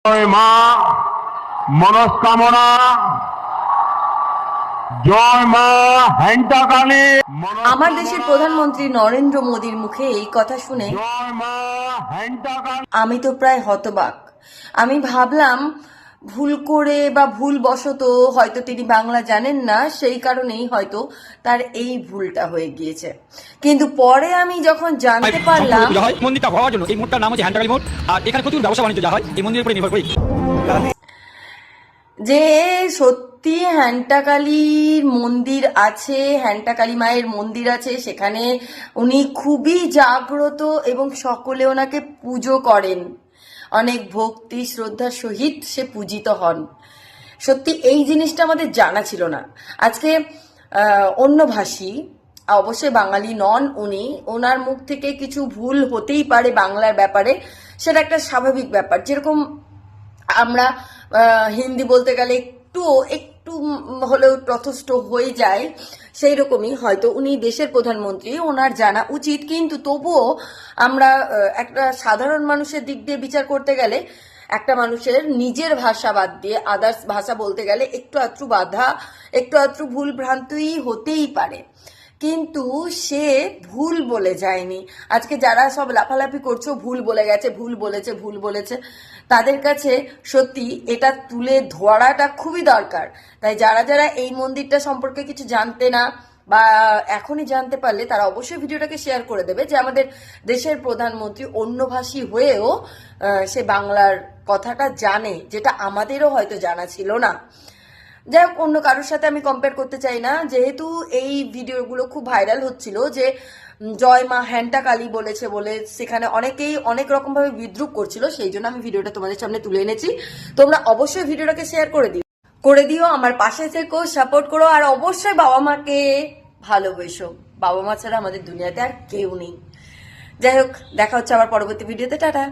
জয় মা মনস্কামনা, জয় মা হ্যান্টা কালী। আমার দেশের প্রধানমন্ত্রী নরেন্দ্র মোদীর মুখে এই কথা শুনে জয় মা হ্যান্টা কালী। আমি তো প্রায় হতবাক। আমি ভাবলাম ভুল করে বা ভুল বশত হয়তো তিনি বাংলা জানেন না, সেই কারণেই হয়তো তার এই ভুলটা হয়ে গিয়েছে। কিন্তু পরে আমি যখন জানতে পারলাম মন্দিরটা হওয়ার জন্য এই মোড়টার নাম হচ্ছে হ্যান্ডাকালী মোড়, আর এখানে প্রচুর ব্যবসা বাণিজ্য যা হয় এই মন্দিরের উপরে নির্ভর করে। যে সত্যি হ্যান্টাকালীর মন্দির আছে, হ্যান্টাকালী মায়ের মন্দির আছে, সেখানে উনি খুবই জাগ্রত এবং সকলে ওনাকে পুজো করেন, অনেক ভক্তি শ্রদ্ধার সহিত সে পূজিত হন। সত্যি এই জিনিসটা আমাদের জানা ছিল না। আজকে অন্য ভাষী, অবশ্যই বাঙালি নন উনি, ওনার মুখ থেকে কিছু ভুল হতেই পারে বাংলার ব্যাপারে, সেটা একটা স্বাভাবিক ব্যাপার। যেরকম আমরা হিন্দি বলতে গেলে একটু একটু হলেও তথস্থ হয়ে যায়, সেই রকমই হয়তো উনি দেশের প্রধানমন্ত্রী, ওনার জানা উচিত। কিন্তু তবুও আমরা একটা সাধারণ মানুষের দিক দিয়ে বিচার করতে গেলে একটা মানুষের নিজের ভাষা বাদ দিয়ে আদার্স ভাষা বলতে গেলে একটু আধটু বাধা, একটু আধটু ভুল ভ্রান্তি হতেই পারে। কিন্তু সে ভুল বলে যায়নি। আজকে যারা সব লাফালাফি করছো ভুল বলে গেছে, ভুল বলেছে, তাদের কাছে সত্যি এটা তুলে ধরাটা খুবই দরকার। তাই যারা যারা এই মন্দিরটা সম্পর্কে কিছু জানতে না বা এখনই জানতে পারলে তারা অবশ্যই ভিডিওটাকে শেয়ার করে দেবে, যে আমাদের দেশের প্রধানমন্ত্রী অন্যভাষী হয়েও সে বাংলার কথাটা জানে, যেটা আমাদেরও হয়তো জানা ছিল না। যাই হোক, অন্য কারোর সাথে আমি কম্পেয়ার করতে চাই না। যেহেতু এই ভিডিওগুলো খুব ভাইরাল হচ্ছিল যে জয় মা হ্যান্টা কালী বলেছে বলে, সেখানে অনেকেই অনেক রকম ভাবে বিদ্রুপ করছিল, সেই জন্য আমি ভিডিওটা তোমাদের সামনে তুলে এনেছি। তোমরা অবশ্যই ভিডিওটাকে শেয়ার করে দিও, আমার পাশে থেকো, সাপোর্ট করো, আর অবশ্যই বাবা মাকে ভালোবেসো। বাবা মা ছাড়া আমাদের দুনিয়াতে আর কেউ নেই। যাই হোক, দেখা হচ্ছে আবার পরবর্তী ভিডিওতে। টাটা।